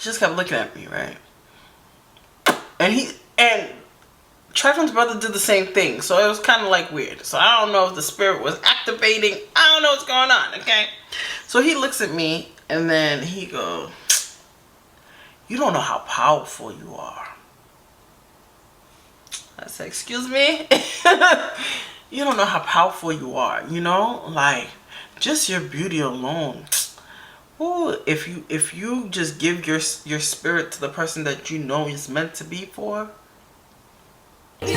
just kept looking at me, right? And Trevon's brother did the same thing, so it was kind of like weird. So I don't know if the spirit was activating. I don't know what's going on, okay? So he looks at me, and then he goes, "You don't know how powerful you are." I said, "Excuse me?" You don't know how powerful you are, you know? Like, just your beauty alone. Ooh, if you just give your spirit to the person that you know is meant to be for. It's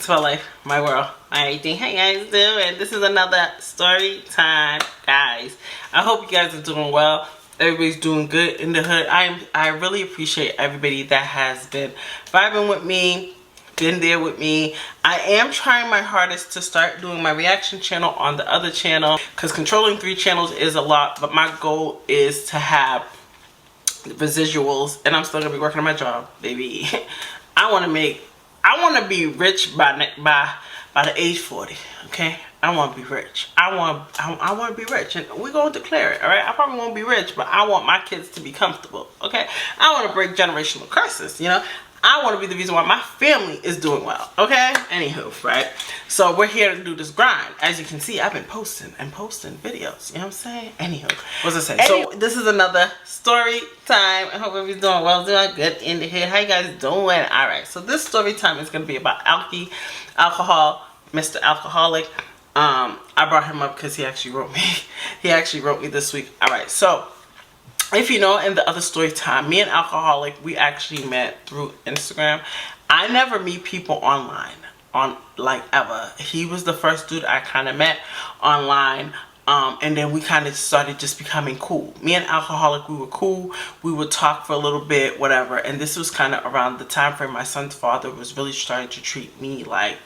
my life, my world, my everything. How you guys doing? This is another story time, guys. I hope you guys are doing well. Everybody's doing good in the hood. I really appreciate everybody that has been vibing with me, been there with me. I am trying my hardest to start doing my reaction channel on the other channel, because controlling 3 channels is a lot, but my goal is to have residuals, and I'm still gonna be working on my job, baby. I want to be rich by the age 40, okay? I want to be rich. I want to be rich, and we're going to declare it, all right? I probably won't be rich, but I want my kids to be comfortable, okay? I want to break generational curses, you know? I want to be the reason why my family is doing well, okay? Anywho, right? So we're here to do this grind. As you can see, I've been posting videos, you know what I'm saying? Anywho, what's I say? So this is another story time. I hope everybody's doing well, doing good in the head. How you guys doing? All right, so this story time is going to be about alcohol, Mr. Alcoholic. I brought him up because he actually wrote me. He actually wrote me this week. All right, so if you know, in the other story time, me and Alcoholic, we actually met through Instagram. I never meet people online, ever. He was the first dude I kind of met online, and then we kind of started just becoming cool. Me and Alcoholic, we were cool. We would talk for a little bit, whatever. And this was kind of around the time frame my son's father was really starting to treat me like,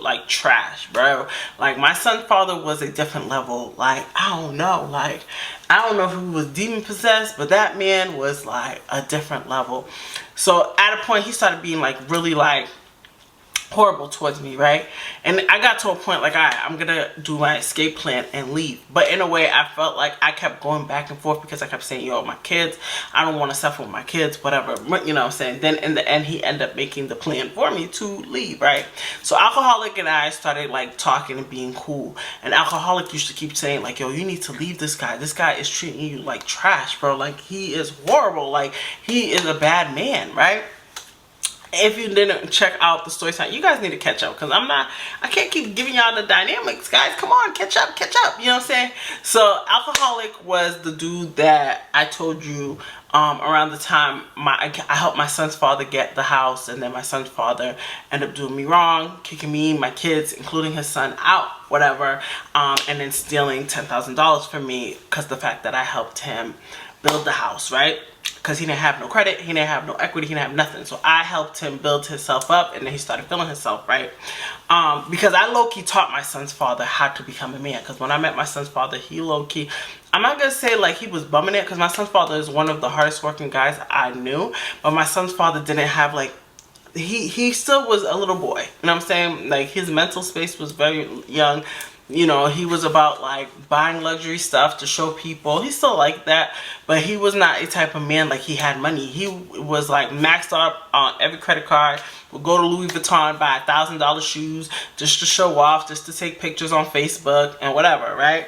like trash, bro. Like, my son's father was a different level. Like, I don't know if he was demon possessed, but that man was like a different level. So at a point he started being like really like horrible towards me, right? And I got to a point like, alright, I'm gonna do my escape plan and leave. But in a way, I felt like I kept going back and forth because I kept saying, yo, my kids, I don't want to suffer with my kids, whatever, you know what I'm saying? Then in the end, he ended up making the plan for me to leave, right? So Alcoholic and I started like talking and being cool. And Alcoholic used to keep saying like, yo, you need to leave this guy. This guy is treating you like trash, bro. Like, he is horrible. Like, he is a bad man, right? If you didn't check out the story time, you guys need to catch up, because I can't keep giving y'all the dynamics, guys. Come on, catch up, you know what I'm saying? So Alcoholic was the dude that I told you around the time I helped my son's father get the house, and then my son's father ended up doing me wrong, kicking me, my kids, including his son, out, whatever, and then stealing $10,000 from me because the fact that I helped him build the house, right? Because he didn't have no credit, he didn't have no equity, he didn't have nothing. So I helped him build himself up, and then he started feeling himself, right? Because I low-key taught my son's father how to become a man. Because when I met my son's father, he low-key, I'm not going to say like he was bumming it, because my son's father is one of the hardest working guys I knew. But my son's father didn't have like, he still was a little boy. You know what I'm saying? Like, his mental space was very young. You know, he was about like buying luxury stuff to show people. He's still like that, but he was not a type of man like he had money. He was like maxed up on every credit card, would go to Louis Vuitton, buy $1,000 shoes just to show off, just to take pictures on Facebook and whatever, right?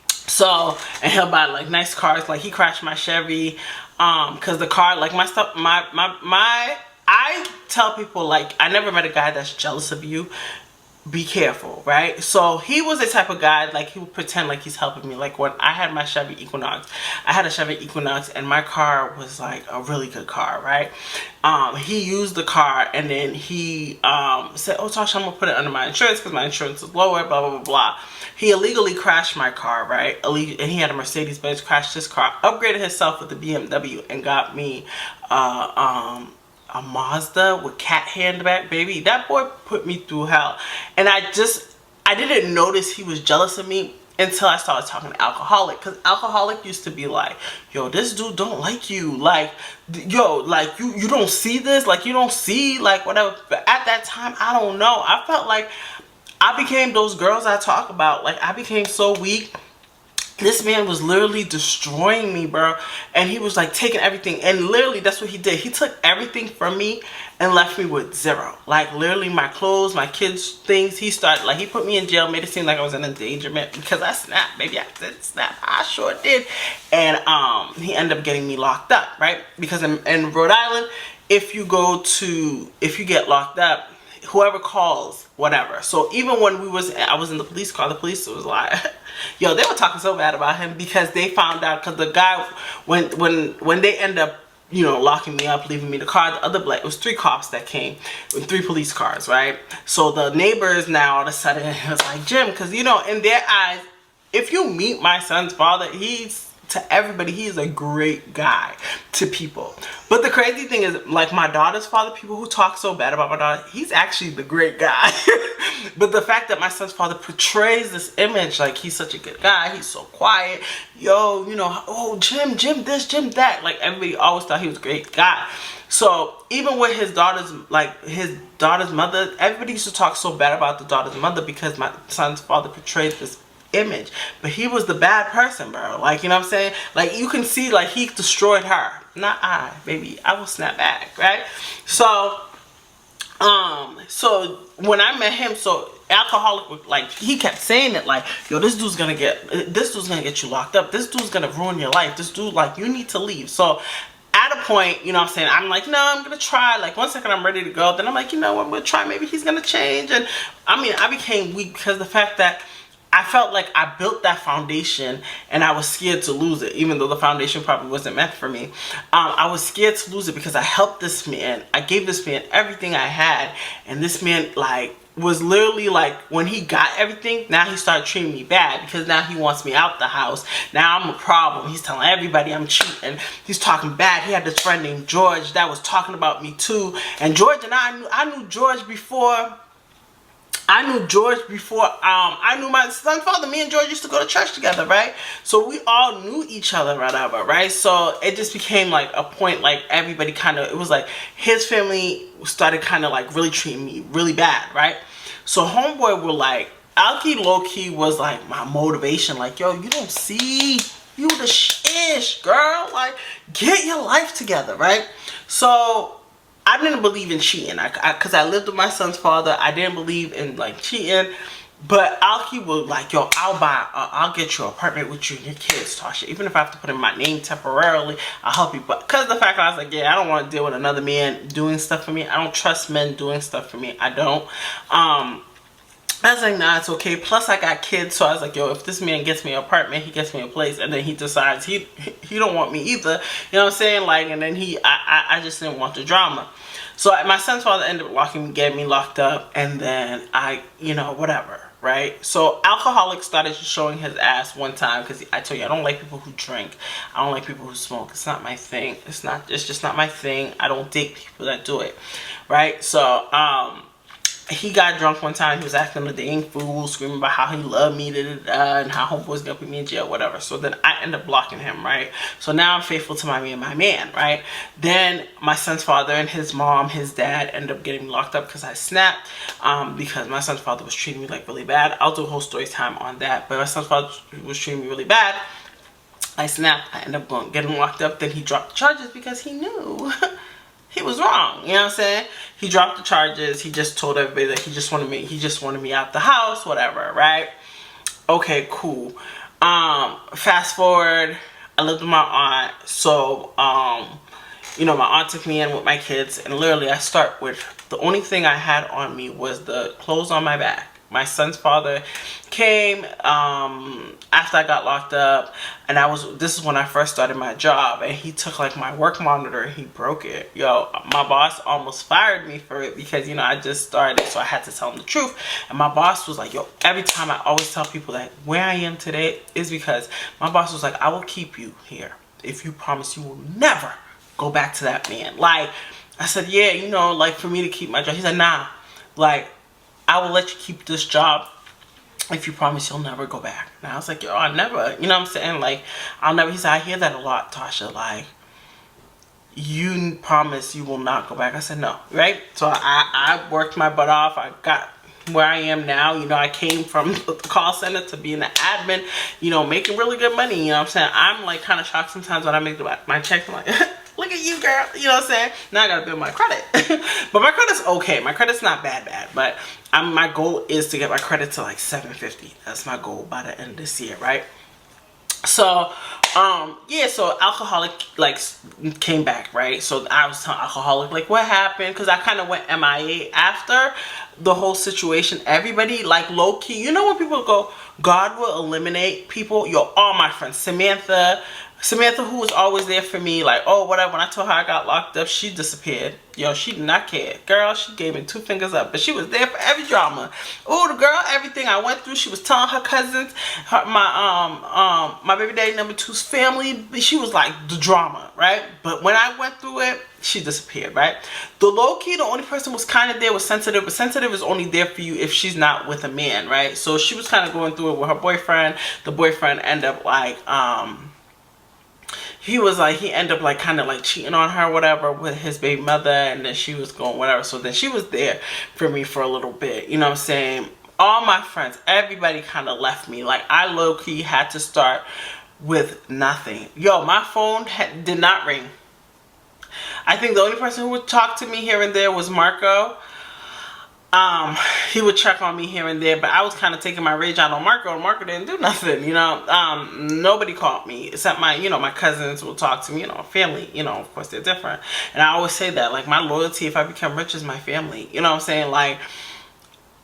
So, and he'll buy like nice cars. Like, he crashed my Chevy, because the car, like my stuff, I tell people, like, I never met a guy that's jealous of you. Be careful, right? So he was the type of guy, like, he would pretend like he's helping me. Like, when I had my Chevy Equinox, I had a Chevy Equinox, and my car was like a really good car, right? He used the car, and then he said, oh, Tasha, I'm gonna put it under my insurance because my insurance is lower, blah, blah, blah, blah. He illegally crashed my car, right? And he had a Mercedes-Benz, crashed his car, upgraded himself with the BMW, and got me a Mazda with cat handbag, baby. That boy put me through hell. And I didn't notice he was jealous of me until I started talking to Alcoholic, because Alcoholic used to be like, yo, this dude don't like you, like, yo, like, you don't see this, like, you don't see, like, whatever. But at that time, I don't know, I felt like I became those girls I talk about. Like, I became so weak. This man was literally destroying me, bro. And he was like taking everything. And literally, that's what he did. He took everything from me and left me with zero. Like, literally, my clothes, my kids' things. He started, like, he put me in jail, made it seem like I was in endangerment because I snapped. Baby, I did snap. I sure did. And he ended up getting me locked up, right? Because in Rhode Island, if you get locked up, whoever calls, whatever. So even when I was in the police car, the police was like, yo, they were talking so bad about him because they found out, because the guy, when they end up, you know, locking me up, leaving me the car, the other it was 3 cops that came with 3 police cars, right? So the neighbors now all of a sudden, it was like, Jim, because, you know, in their eyes, if you meet my son's father, to everybody, he is a great guy to people. But the crazy thing is, like, my daughter's father, people who talk so bad about my daughter, he's actually the great guy. But the fact that my son's father portrays this image, like, he's such a good guy, he's so quiet, yo, you know, oh, Jim this, Jim that, like, everybody always thought he was a great guy. So even with his daughter's mother, everybody used to talk so bad about the daughter's mother because my son's father portrayed this image. But he was the bad person, bro. Like, you know what I'm saying? Like, you can see, like, he destroyed her. Not I, baby. I will snap back, right? So when I met him, so Alcoholic, like, he kept saying it, like, yo, this dude's gonna get you locked up. This dude's gonna ruin your life. This dude, like, you need to leave. So at a point, you know what I'm saying, I'm like, no, I'm gonna try. Like, one second I'm ready to go, then I'm like, you know, I'm gonna try. Maybe he's gonna change. And I mean, I became weak because the fact that I felt like I built that foundation and I was scared to lose it, even though the foundation probably wasn't meant for me. I was scared to lose it because I helped this man. I gave this man everything I had, and this man, like, was literally like, when he got everything, now he started treating me bad because now he wants me out the house. Now I'm a problem. He's telling everybody I'm cheating. He's talking bad. He had this friend named George that was talking about me too. And George and I knew George before. I knew my son's father. Me and George used to go to church together, right? So we all knew each other, whatever, right? So it just became like a point, like, everybody kind of, it was like his family started kind of like really treating me really bad, right? So homeboy were like, Alki low-key was like my motivation, like, yo, you don't see, you the shish, girl, like, get your life together, right? So I didn't believe in cheating, because I lived with my son's father. I didn't believe in, like, cheating. But Alki was like, yo, I'll get you an apartment with you and your kids, Tasha. Even if I have to put in my name temporarily, I'll help you. But because the fact that I was like, yeah, I don't want to deal with another man doing stuff for me. I don't trust men doing stuff for me. I don't. I was like, nah, it's okay. Plus, I got kids, so I was like, yo, if this man gets me an apartment, he gets me a place, and then he decides he don't want me either, you know what I'm saying? Like, and then I just didn't want the drama. So my son's father ended up getting me locked up, and then you know, whatever, right? So Alcoholic started showing his ass one time, because I tell you, I don't like people who drink. I don't like people who smoke. It's not my thing. It's just not my thing. I don't date people that do it, right? So, he got drunk one time. He was acting a dang fool, screaming about how he loved me, and how homeboy was gonna put me in jail, whatever. So then I end up blocking him, right? So now I'm faithful to my man, right? Then my son's father and his mom, his dad, end up getting locked up because I snapped, because my son's father was treating me like really bad. I'll do a whole story time on that, but my son's father was treating me really bad. I snapped. I end up getting locked up. Then he dropped the charges because he knew he was wrong, you know what I'm saying? He dropped the charges. He just told everybody that he just wanted me out the house, whatever, right? Okay, cool. Fast forward, I lived with my aunt. So, you know, my aunt took me in with my kids, and literally I start with, the only thing I had on me was the clothes on my back. My son's father came after I got locked up, and this is when I first started my job, and he took like my work monitor and he broke it. Yo, my boss almost fired me for it because, you know, I just started, so I had to tell him the truth. And my boss was like, yo, every time I always tell people that where I am today is because my boss was like, I will keep you here if you promise you will never go back to that man. Like, I said, yeah, you know, like, for me to keep my job. He said, nah, like, I will let you keep this job if you promise you'll never go back. And I was like, yo, I never, you know what I'm saying? Like, I'll never. He said, I hear that a lot, Tasha. Like, you promise you will not go back. I said, no, right? So I worked my butt off. I got where I am now. You know, I came from the call center to being an admin, you know, making really good money. You know what I'm saying? I'm like kind of shocked sometimes when I make my checks. I'm like, look at you, girl. You know what I'm saying? Now I gotta build my credit. But my credit's okay. My credit's not bad. But my goal is to get my credit to like 750. That's my goal by the end of this year, right? So yeah, so alcoholic like came back, right? So I was telling alcoholic like what happened, because I kind of went MIA after the whole situation. Everybody like low-key, you know, when people go, God will eliminate people. Yo, all my friends, Samantha, who was always there for me, like, oh, whatever. When I told her I got locked up, she disappeared. Yo, she did not care. Girl, she gave me 2 fingers up. But she was there for every drama. Oh, the girl, everything I went through, she was telling her cousins, my baby daddy number 2's family. She was like the drama, right? But when I went through it, she disappeared, right? The low-key, the only person was kind of there was Sensitive. But Sensitive is only there for you if she's not with a man, right? So she was kind of going through it with her boyfriend. The boyfriend ended up like, he ended up like kind of like cheating on her, whatever, with his baby mother, and then she was going whatever. So then she was there for me for a little bit, you know what I'm saying? All my friends, everybody kind of left me. Like, I low-key had to start with nothing. Yo, my phone did not ring. I think the only person who would talk to me here and there was Marco. He would check on me here and there, but I was kind of taking my rage out on Marco, and Marco didn't do nothing, you know. Nobody called me except my, you know, my cousins will talk to me, you know, family, you know, of course they're different. And I always say that, like, my loyalty, if I become rich, is my family, you know what I'm saying? Like,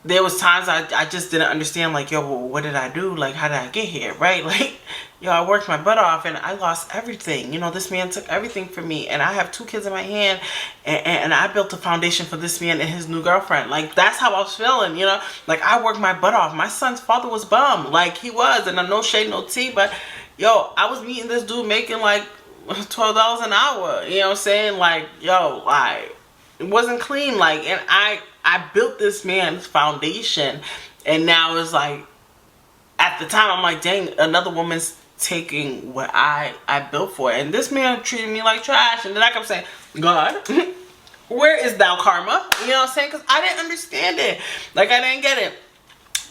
there was times I just didn't understand, like, yo, well, what did I do? Like, how did I get here, right? Like, yo, I worked my butt off and I lost everything. You know, this man took everything from me, and I have 2 kids in my hand, and I built a foundation for this man and his new girlfriend. Like, that's how I was feeling, you know? Like, I worked my butt off. My son's father was bum. Like, he was, and no shade, no tea, but, yo, I was meeting this dude making, like, $12 an hour. You know what I'm saying? Like, yo, like, it wasn't clean. Like, and I built this man's foundation, and now it's like, at the time, I'm like, dang, another woman's taking what I built for. And this man treated me like trash. And then I kept saying, God, where is thou karma? You know what I'm saying? Because I didn't understand it. Like, I didn't get it.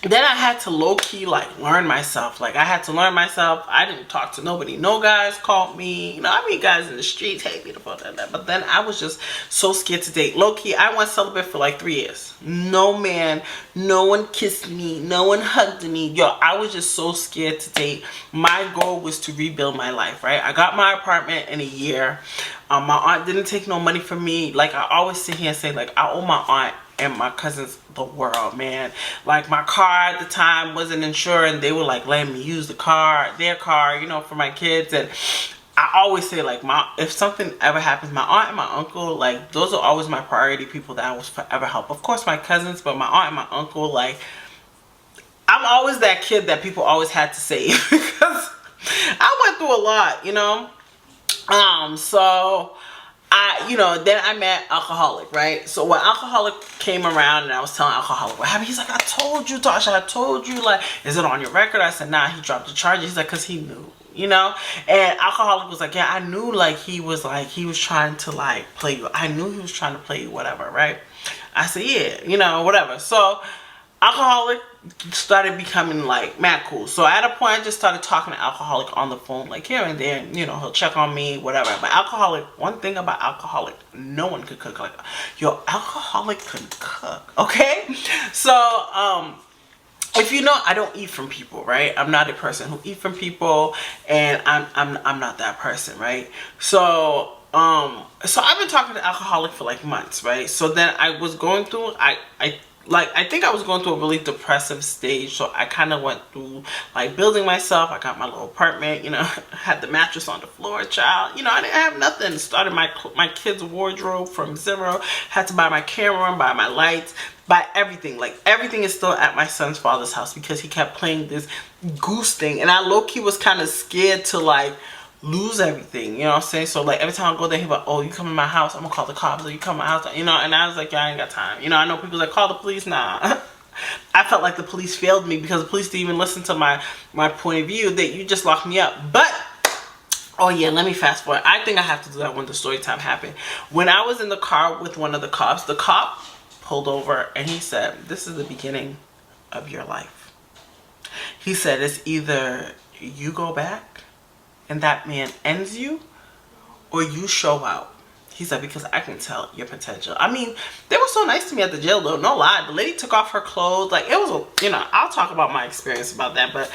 Then I had to low-key, like, learn myself. Like, I had to learn myself. I didn't talk to nobody. No guys called me. You know, I meet guys in the streets, hey, beautiful, that. But then I was just so scared to date. Low-key, I went celibate for, like, 3 years. No man, no one kissed me, no one hugged me. Yo, I was just so scared to date. My goal was to rebuild my life, right? I got my apartment in a year. My aunt didn't take no money from me. Like, I always sit here and say, like, I owe my aunt and my cousins the world, man. Like, my car at the time wasn't insured, and they were like letting me use their car, you know, for my kids. And I always say, like, if something ever happens, my aunt and my uncle, like, those are always my priority people that I will forever help. Of course, my cousins, but my aunt and my uncle, like, I'm always that kid that people always had to save because I went through a lot, you know. So you know, then I met Alcoholic, right? So when Alcoholic came around and I was telling Alcoholic what happened, he's like, I told you, Tasha, I told you, like, is it on your record? I said, nah, he dropped the charges. He's like, because he knew, you know? And Alcoholic was like, yeah, I knew, like, he was trying to, like, play you. I knew he was trying to play you, whatever, right? I said, yeah, you know, whatever. So Alcoholic started becoming like mad cool. So at a point I just started talking to Alcoholic on the phone, like here and there, you know, he'll check on me, whatever. But Alcoholic, one thing about Alcoholic, no one could cook like, yo, Alcoholic could cook, okay? So if you know, I don't eat from people, right? I'm not a person who eat from people, and I'm not that person, right? So so I've been talking to Alcoholic for like months, right? So then I was going through, I think I was going through a really depressive stage. So I kind of went through like building myself. I got my little apartment, you know, had the mattress on the floor, child. You know, I didn't have nothing. Started my kids' wardrobe from zero. Had to buy my camera, buy my lights, buy everything. Like, everything is still at my son's father's house because he kept playing this goose thing. And I low-key was kind of scared to like lose everything, you know what I'm saying? So like every time I go there, he's like, oh, you come in my house, I'm gonna call the cops, or you come to my house, you know. And I was like, yeah, I ain't got time, you know. I know people that call the police, nah. I felt like the police failed me because the police didn't even listen to my point of view, that you just locked me up. But oh yeah, let me fast forward. I think I have to do that when the story time happened. When I was in the car with one of the cops, the cop pulled over and he said, this is the beginning of your life. He said, it's either you go back and that man ends you, or you show out. He said, because I can tell your potential. I mean, they were so nice to me at the jail though, no lie. The lady took off her clothes. Like, it was a, you know, I'll talk about my experience about that, but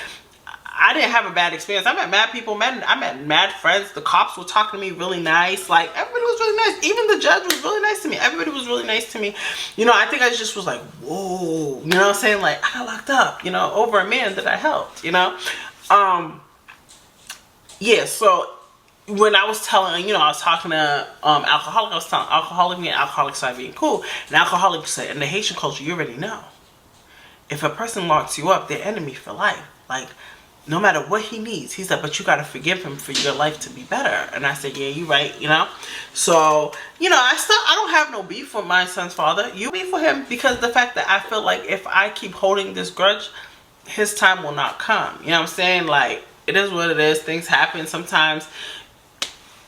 I didn't have a bad experience. I met mad people, I met mad friends. The cops were talking to me really nice. Like, everybody was really nice. Even the judge was really nice to me. Everybody was really nice to me. You know, I think I just was like, whoa. You know what I'm saying? Like, I got locked up, you know, over a man that I helped, you know? Yeah, so when I was telling, you know, I was talking to alcoholic, I was telling alcoholic me and alcoholic started being cool. And alcoholic said, in the Haitian culture, you already know. If a person locks you up, they're enemy for life. Like, no matter what he needs. He said, but you got to forgive him for your life to be better. And I said, yeah, you're right, you know. So, you know, I don't have no beef with my son's father. You beef for him because the fact that I feel like if I keep holding this grudge, his time will not come. You know what I'm saying? Like, it is what it is. Things happen. Sometimes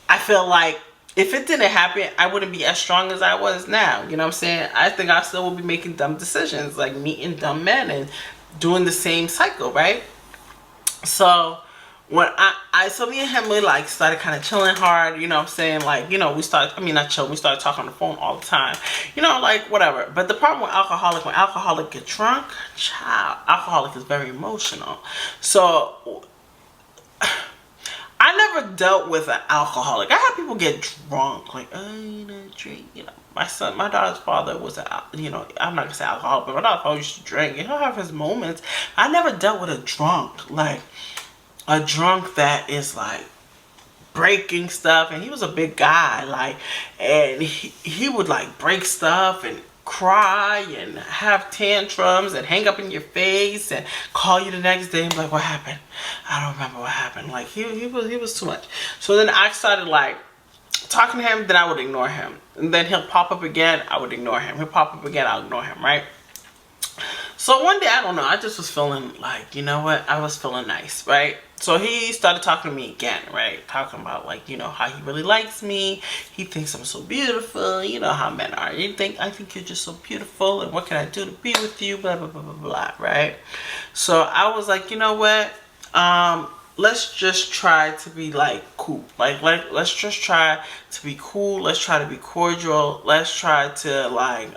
I feel like if it didn't happen, I wouldn't be as strong as I was now. You know what I'm saying? I think I still would be making dumb decisions, like meeting dumb men and doing the same cycle, right? So when so me and him, we like started kind of chilling hard, you know what I'm saying? Like, you know, we started, I mean, not chill, we started talking on the phone all the time, you know, like whatever. But the problem with alcoholic, when alcoholic get drunk, child, alcoholic is very emotional. So I never dealt with an alcoholic. I had people get drunk, like, oh, you know, drink, you know. My daughter's father was you know, I'm not gonna say alcoholic, but my daughter's father used to drink. He'll have his moments. I never dealt with a drunk, like a drunk that is like breaking stuff. And he was a big guy, like, and he would like break stuff and cry and have tantrums and hang up in your face and call you the next day and be like, what happened? I don't remember what happened. Like, he was too much. So then I started like talking to him, then I would ignore him. And then he'll pop up again, I would ignore him. He'll pop up again, I'll ignore him, right? So one day, I don't know, I just was feeling like, you know what? I was feeling nice, right? So he started talking to me again, right? Talking about like, you know, how he really likes me. He thinks I'm so beautiful. You know how men are. I think you're just so beautiful. And what can I do to be with you? Blah, blah, blah, blah, blah, right? So I was like, you know what? Let's just try to be like cool. Let's just try to be cool. Let's try to be cordial. Let's try to like,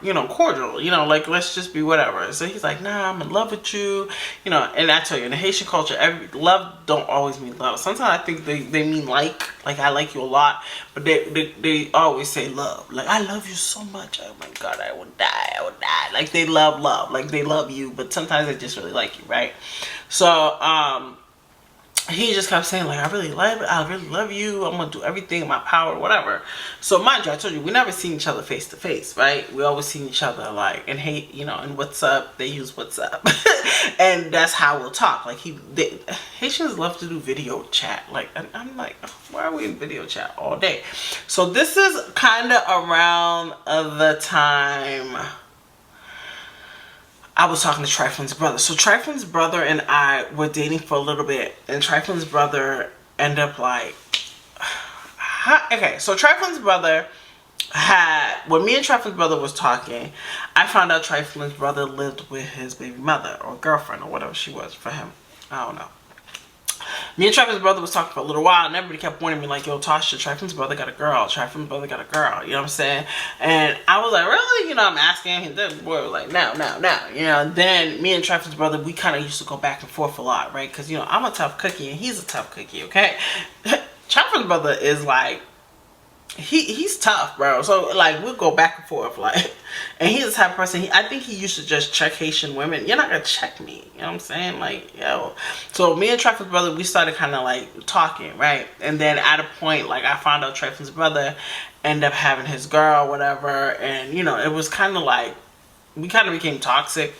you know, cordial, you know, like, let's just be whatever. So he's like, nah, I'm in love with you, you know. And I tell you, in the Haitian culture, love don't always mean love. Sometimes I think they mean like I like you a lot, but they always say love. Like, I love you so much, oh my god, I would die. Like, they love, like they love you, but sometimes they just really like you, right? So he just kept saying like, I really love you, I'm gonna do everything in my power, whatever. So mind you, I told you, we never seen each other face to face, right? We always seen each other like in hate, you know, and what's up, they use what's up. And that's how we'll talk. Like, Haitians love to do video chat. Like, and I'm like, oh, why are we in video chat all day? So this is kind of around the time I was talking to Triflin's brother. So Triflin's brother and I were dating for a little bit, and Triflin's brother ended up like, okay, so Triflin's brother when me and Triflin's brother was talking, I found out Triflin's brother lived with his baby mother or girlfriend or whatever she was for him. I don't know. Me and Triflin's brother was talking for a little while, and everybody kept warning me like, yo, Tasha, Triflin's brother got a girl. Triflin's brother got a girl. You know what I'm saying? And I was like, really? You know, I'm asking him. The boy was like, no. You know, and then me and Triflin's brother, we kind of used to go back and forth a lot, right? Because, you know, I'm a tough cookie, and he's a tough cookie, okay? Triflin's brother is like, he's tough, bro. So like, we'll go back and forth, like, and he's the type of person, I think he used to just check Haitian women. You're not gonna check me, you know what I'm saying? Like, yo. So me and Triflin's brother, we started kind of like talking, right? And then at a point, like, I found out Triflin's brother ended up having his girl, whatever, and you know, it was kind of like, we kind of became toxic.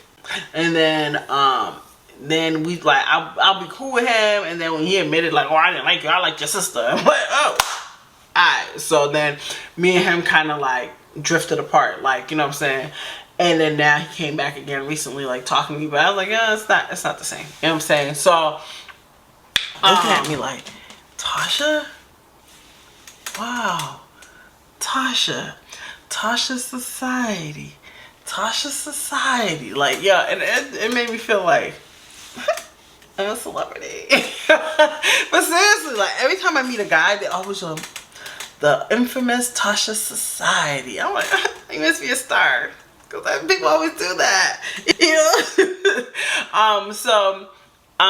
And then we like, I'll be cool with him, and then when he admitted like, oh, I didn't like you, I liked your sister, I'm like, oh. Alright, so then me and him kind of like drifted apart, like, you know what I'm saying? And then now he came back again recently, like talking to me, but I was like, yeah, it's not the same. You know what I'm saying? So looking at me like, Tasha? Wow. Tasha's society. Tasha's society. Like, yeah, and it made me feel like I'm a celebrity. But seriously, like every time I meet a guy, they always the infamous Tasha society. I'm like, you must be a star. Because people always do that. You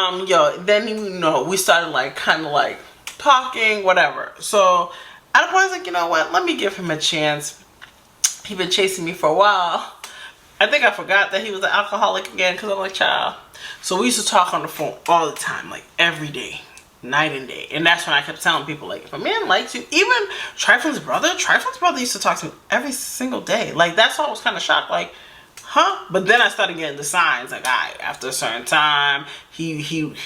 know? Yo, then, you know, we started like kind of like talking, whatever. So at a point I was like, you know what, let me give him a chance. He'd been chasing me for a while. I think I forgot that he was an alcoholic again, because I'm like, child. So we used to talk on the phone all the time, like every day, night and day. And that's when I kept telling people, like, if a man likes you, even Triflin's brother used to talk to me every single day. Like, that's why I was kind of shocked, like, huh? But then I started getting the signs, like, all right, after a certain time, he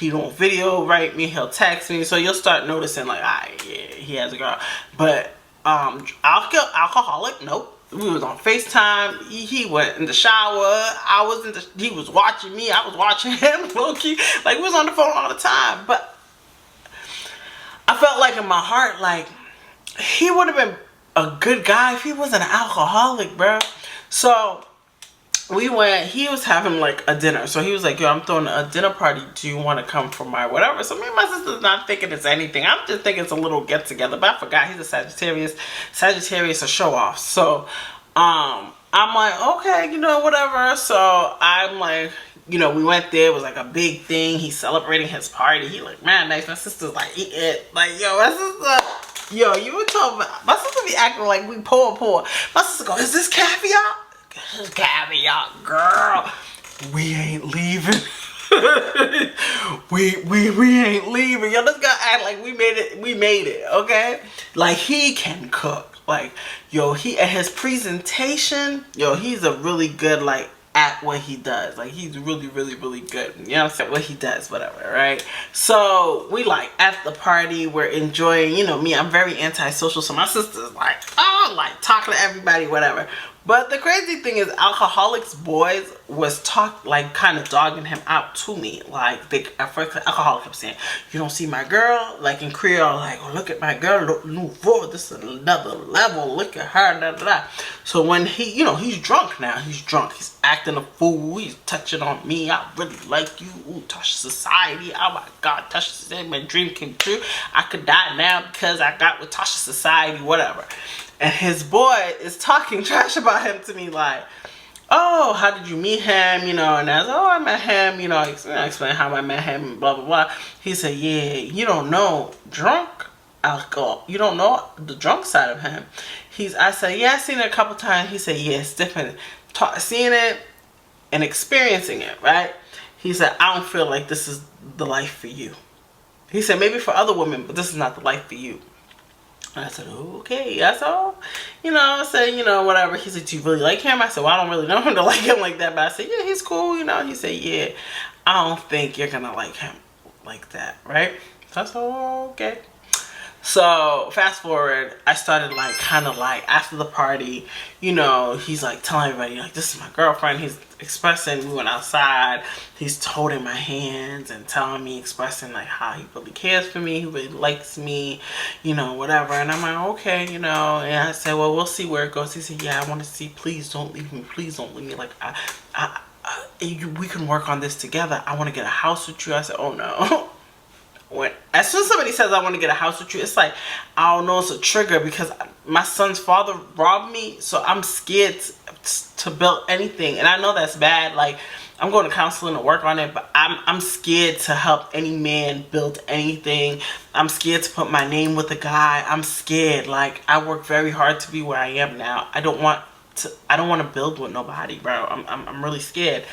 don't video write me, he'll text me. So you'll start noticing, like, all right, yeah, he has a girl. But alcoholic, nope. We was on FaceTime. He went in the shower. He was watching me. I was watching him. Low-key. Like, we was on the phone all the time. But I felt like in my heart, like, he would have been a good guy if he wasn't an alcoholic, bro. So we went, he was having like a dinner. So he was like, yo, I'm throwing a dinner party. Do you want to come for my whatever? So me and my sister's not thinking it's anything. I'm just thinking it's a little get together. But I forgot he's a Sagittarius. Sagittarius a show off. So I'm like, okay, you know, whatever. So I'm like, you know, we went there. It was like a big thing. He's celebrating his party. He like, man, nice. My sister's like, eat it. Like, yo, my sister, yo, you were talking about, my sister be acting like we poor. My sister go, is this caviar? Caviar, girl. We ain't leaving. we ain't leaving. Yo, this guy act like we made it, okay? Like, he can cook. Like, yo, he at his presentation, yo, he's a really good, like, at what he does. Like, he's really good. You know what I'm saying? What he does, whatever, right? So we like at the party, we're enjoying, you know, me, I'm very antisocial. So my sister's like, oh, like talking to everybody, whatever. But the crazy thing is, Alcoholics Boys was like kind of dogging him out to me. Like, at first, Alcoholic kept saying, you don't see my girl? Like in Creole, like, oh, look at my girl, look, nouveau, this is another level, look at her, da da da. So when he, you know, he's drunk now, he's acting a fool, he's touching on me, I really like you, ooh, Tasha Society, oh my God, Tasha Society, my dream came true, I could die now because I got with Tasha Society, whatever. And his boy is talking trash about him to me, like, oh, how did you meet him? You know, and I was like, oh, I met him. You know, I explained how I met him, blah, blah, blah. He said, yeah, you don't know drunk alcohol. You don't know the drunk side of him. I said, yeah, I've seen it a couple times. He said, yeah, it's different. Seeing it and experiencing it, right? He said, I don't feel like this is the life for you. He said, maybe for other women, but this is not the life for you. And I said, okay, that's all. You know, I said, you know, whatever. He said, do you really like him? I said, well, I don't really know him to like him like that. But I said, yeah, he's cool, you know. He said, yeah, I don't think you're going to like him like that, right? So I said, oh, okay. So fast forward, I started like kind of like after the party, you know, he's like telling everybody like, this is my girlfriend. He's expressing, we went outside, he's holding my hands and telling me, expressing like how he really cares for me, he really likes me, you know, whatever. And I'm like, okay, you know. And I said, well, we'll see where it goes. He said, yeah, I want to see, please don't leave me, please don't leave me. Like, we can work on this together. I want to get a house with you. I said, oh no. As soon as somebody says I want to get a house with you, it's like, I don't know, it's a trigger, because my son's father robbed me, so I'm scared to build anything. And I know that's bad. Like, I'm going to counseling to work on it, but I'm scared to help any man build anything. I'm scared to put my name with a guy. I'm scared. Like, I work very hard to be where I am now. I don't want to build with nobody, bro. I'm really scared.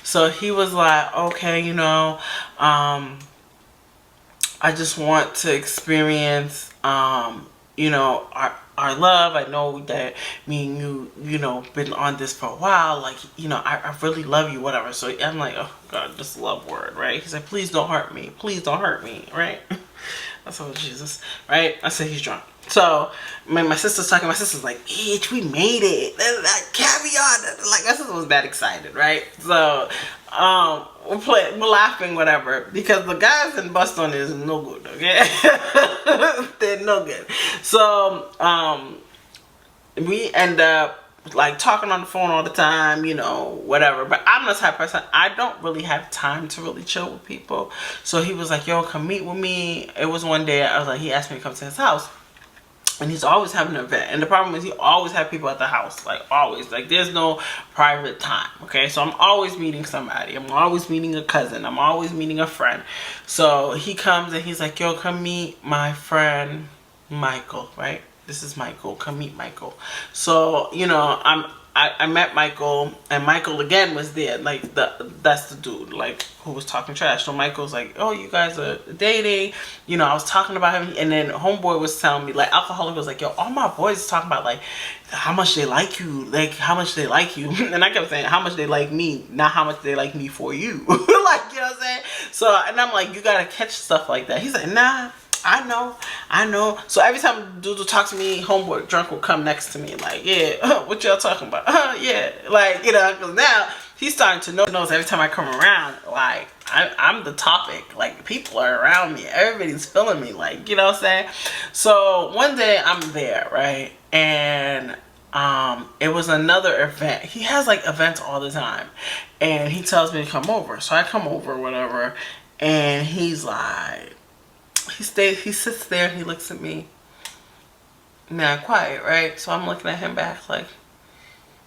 So he was like, okay, you know, I just want to experience, you know, our love. I know that me and you know, been on this for a while. Like, you know, I really love you, whatever. So I'm like, oh God, this love word, right? He's like, please don't hurt me. Please don't hurt me, right? I said, oh, Jesus, right? I said, he's drunk. So my sister's talking. My sister's like, bitch, we made it. That caviar. Like, my sister was that excited, right? So we're laughing, whatever, because the guys in Boston is no good, okay? They're no good. So we end up like talking on the phone all the time, you know, whatever. But I'm the type of person, I don't really have time to really chill with people. So he was like, yo, come meet with me. It was one day, I was like, he asked me to come to his house. And he's always having an event. And the problem is he always have people at the house. Like, always. Like, there's no private time. Okay? So I'm always meeting somebody. I'm always meeting a cousin. I'm always meeting a friend. So he comes and he's like, yo, come meet my friend Michael, right? This is Michael. Come meet Michael. So, you know, I met Michael, and Michael again was there. Like, that's the dude, like, who was talking trash. So Michael's like, oh, you guys are dating. You know, I was talking about him, and then homeboy was telling me, like, alcoholic was like, yo, all my boys talking about, like, how much they like you, like, how much they like you. And I kept saying, how much they like me, not how much they like me for you. Like, you know what I'm saying? So, and I'm like, you gotta catch stuff like that. He's like, nah. I know. So every time dude will talk to me, homeboy drunk will come next to me like, yeah, what y'all talking about? Yeah, like, you know, because now he's starting to knows every time I come around, like, I'm the topic. Like, people are around me. Everybody's feeling me, like, you know what I'm saying? So one day I'm there, right? And it was another event. He has like events all the time, and he tells me to come over. So I come over, whatever, and he's like, he sits there, he looks at me, man, quiet, right? So I'm looking at him back like,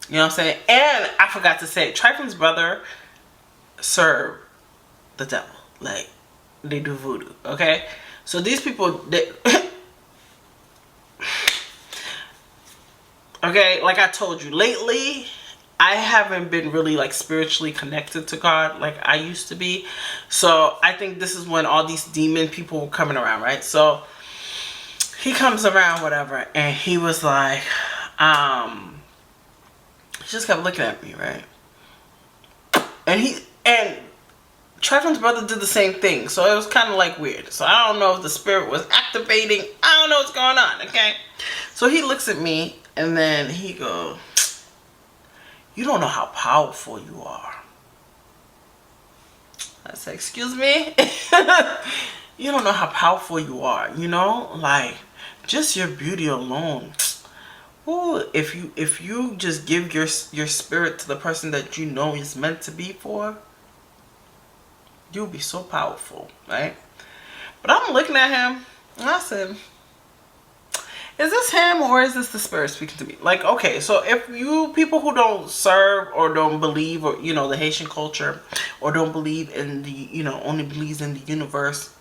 you know what I'm saying? And I forgot to say, Triflin's brother serve the devil. Like, they do voodoo, okay? So these people, they okay, like I told you, lately I haven't been really like spiritually connected to God like I used to be. So I think this is when all these demon people were coming around, right? So he comes around, whatever, and he was like, he just kept looking at me, right? And Triflin's brother did the same thing. So it was kind of like weird. So I don't know if the spirit was activating. I don't know what's going on, okay? So he looks at me and then he goes, you don't know how powerful you are. I said, excuse me? You don't know how powerful you are, you know? Like, just your beauty alone. Ooh, if you just give your spirit to the person that you know is meant to be for, you'll be so powerful, right? But I'm looking at him and I said, is this him or is this the spirit speaking to me? Like, okay, so if you people who don't serve or don't believe, or, you know, the Haitian culture, or don't believe in the, you know, only believes in the universe,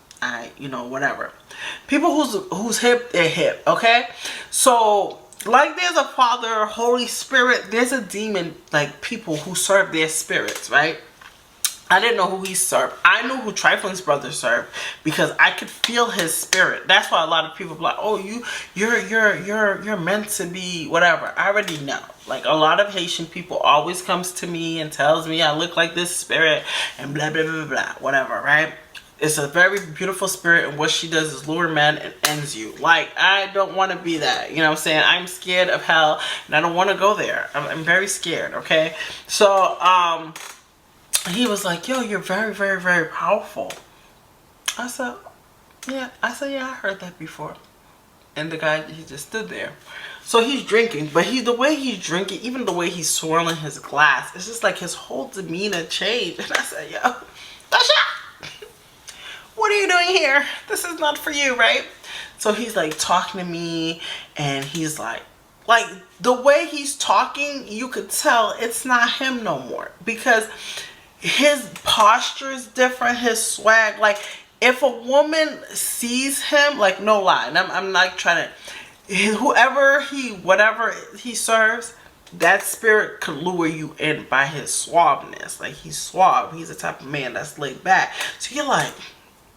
you know, whatever. People who's hip, they're hip, okay? So, like, there's a Father, Holy Spirit, there's a demon, like, people who serve their spirits, right? I didn't know who he served. I knew who Triflin's brother served because I could feel his spirit. That's why a lot of people be like, "Oh, you're meant to be whatever." I already know. Like, a lot of Haitian people always comes to me and tells me I look like this spirit and blah blah blah blah, whatever, right? It's a very beautiful spirit, and what she does is lure men and ends you. Like, I don't want to be that. You know what I'm saying? I'm scared of hell, and I don't want to go there. I'm very scared. Okay, so he was like, yo, you're very, very, very powerful. I said, yeah. I heard that before. And the guy, he just stood there. So he's drinking, but the way he's drinking, even the way he's swirling his glass, it's just like his whole demeanor changed. And I said, yo, Tasha, what are you doing here? This is not for you, right? So he's like talking to me, and he's like the way he's talking, you could tell it's not him no more, because his posture is different, his swag. Like, if a woman sees him, like, no lie, and I'm not trying to, whatever he serves, that spirit could lure you in by his suaveness. Like, he's suave. He's the type of man that's laid back. So you're like,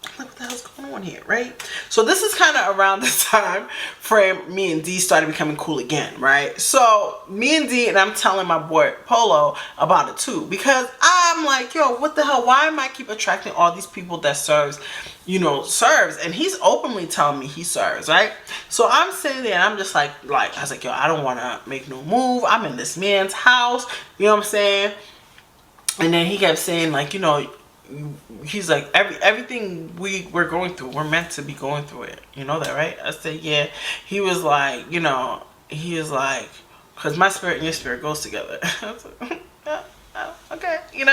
like, what the hell's going on here, right? So this is kind of around the time frame me and D started becoming cool again, right? So me and D, and I'm telling my boy Polo about it too, because I'm like, yo, what the hell? Why am I keep attracting all these people that serves, serves? And he's openly telling me he serves, right? So I'm sitting there and I'm just like I was like, yo, I don't want to make no move. I'm in this man's house, you know what I'm saying? And then he kept saying, like, he's like, everything we're going through, we're meant to be going through it. You know that, right? I said, yeah. He was like, he is like, because my spirit and your spirit goes together. I was like, okay, so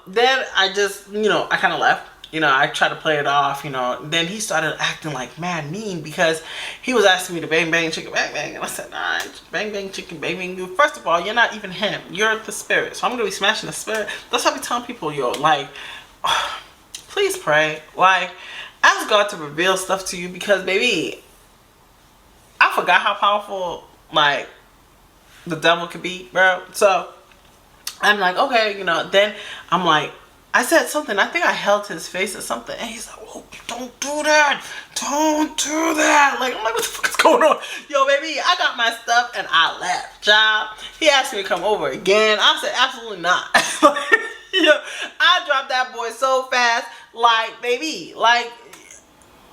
then I just, I kind of left. I tried to play it off, Then he started acting like mad mean because he was asking me to bang bang chicken bang bang, and I said, nah, bang bang chicken bang bang you. First of all, you're not even him. You're the spirit. So I'm gonna be smashing the spirit. That's how we telling people, yo, like, please pray. Like, ask God to reveal stuff to you because, baby, I forgot how powerful, like, the devil could be, bro. So I'm like, okay, then I'm like, I said something. I think I held his face or something. And he's like, oh, don't do that. Don't do that. Like, I'm like, what the fuck is going on? Yo, baby, I got my stuff and I left, job. He asked me to come over again. I said, absolutely not. I dropped that boy so fast. Like, baby, like,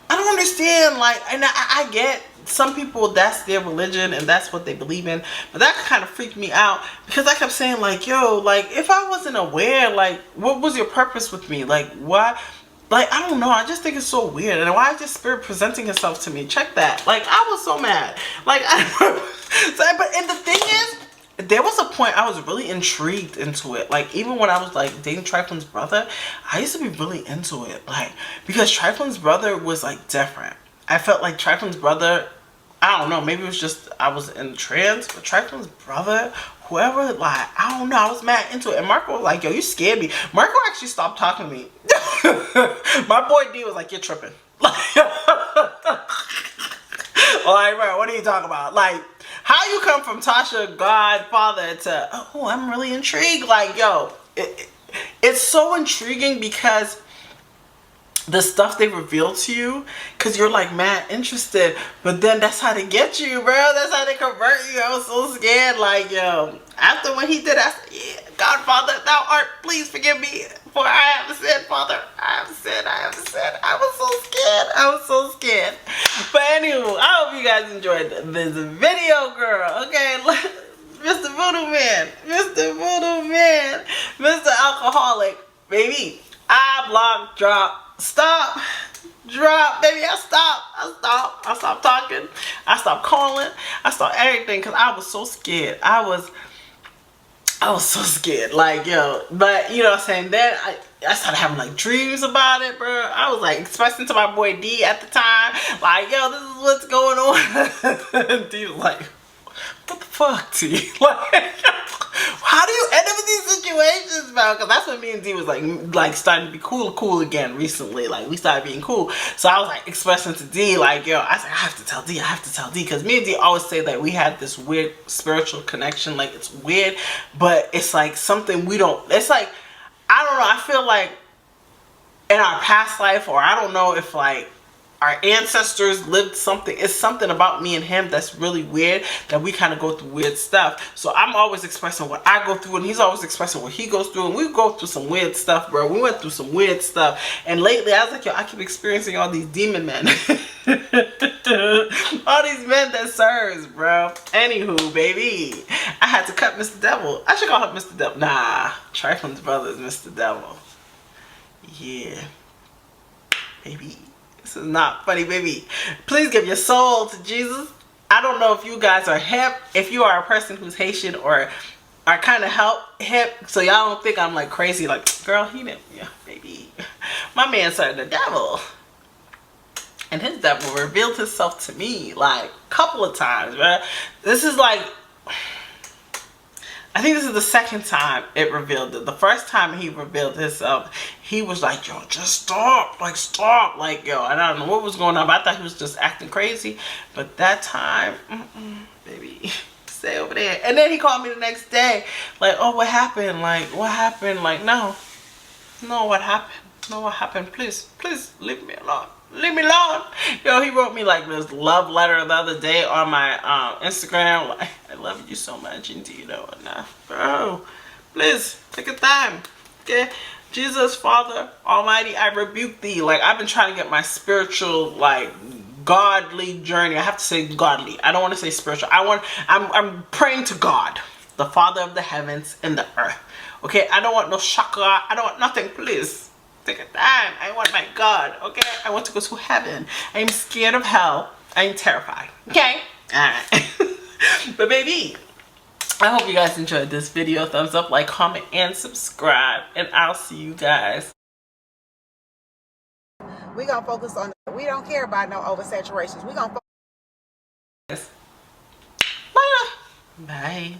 I don't understand. Like, and I get some people, that's their religion and that's what they believe in, but that kind of freaked me out because I kept saying, like, yo, like, if I wasn't aware, like, what was your purpose with me? Like, why? Like, I don't know. I just think it's so weird. And why is this spirit presenting himself to me? Check that. Like, I was so mad. Like, and the thing is, there was a point I was really intrigued into it. Like, even when I was, like, dating Triflin's brother, I used to be really into it. Like, because Triflin's brother was, like, different. I felt like Triflin's brother, I don't know, maybe it was just I was in trance, but Triflin's brother, whoever, like, I don't know, I was mad into it. And Marco was like, yo, you scared me. Marco actually stopped talking to me. My boy D was like, you're tripping. Like, bro, what are you talking about? Like, how you come from Tasha Godfather to, oh, I'm really intrigued. Like, yo, it's so intriguing because the stuff they reveal to you, because you're like mad interested, but then that's how they get you, bro. That's how they convert you. I was so scared. Like, yo, after what he did, I said, yeah, Godfather, thou art, please forgive me, for I have sinned, Father. I have sinned. I was so scared. I was so scared. But anywho, I hope you guys enjoyed this video, girl. Okay, Mr. Voodoo Man, Mr. Alcoholic, baby, I block, drop, stop, drop, baby. I stopped talking. I stopped calling. I stopped everything because I was so scared. I was so scared. Like, yo, but you know what I'm saying? Then I started having like dreams about it, bro. I was like expressing to my boy D at the time, like, yo, this is what's going on. And D was like, what the fuck, T? Like, how do you end up in these situations, bro? Because that's when me and D was like starting to be cool again recently. Like, we started being cool. So I was like expressing to D, like, yo, I said, I have to tell D. Because me and D always say that we had this weird spiritual connection. Like, it's weird, but it's like something we don't, it's like, I don't know. I feel like in our past life, or I don't know if like our ancestors lived something. It's something about me and him that's really weird, that we kind of go through weird stuff. So I'm always expressing what I go through, and he's always expressing what he goes through, and we go through some weird stuff, bro. We went through some weird stuff, and lately I was like, yo, I keep experiencing all these demon men. All these men that serves, bro. Anywho, baby, I had to cut Mr. Devil. I should call him Mr. Devil. Nah, Triflin's brother is Mr. Devil. Yeah, baby. This is not funny, baby. Please give your soul to Jesus. I don't know if you guys are hip, if you are a person who's Haitian or are kind of hip, so y'all don't think I'm like crazy, like, girl, he didn't, yeah, baby. My man served the devil. And his devil revealed himself to me like a couple of times, right? This is like, I think this is the second time it revealed it. The first time he revealed himself, he was like, yo, just stop. Like, stop. Like, yo, and I don't know what was going on, but I thought he was just acting crazy. But that time, baby, stay over there. And then he called me the next day. Like, oh, what happened? Like, what happened? Like, no, what happened? know what happened. Please, please leave me alone. Leave me alone. Yo, he wrote me like this love letter the other day on my Instagram. Like, I love you so much, and do you know what now? Bro, please take your time. Okay? Jesus, Father Almighty, I rebuke thee. Like, I've been trying to get my spiritual, like, godly journey. I have to say godly. I don't want to say spiritual. I'm praying to God, the Father of the heavens and the earth. Okay? I don't want no chakra. I don't want nothing. Please take a time. I want my God. Okay? I want to go to heaven. I'm scared of hell. I'm terrified. Okay? Alright. But baby, I hope you guys enjoyed this video. Thumbs up, like, comment, and subscribe. And I'll see you guys. We're going to focus on, we don't care about no oversaturations. We're going to focus. Bye. Bye.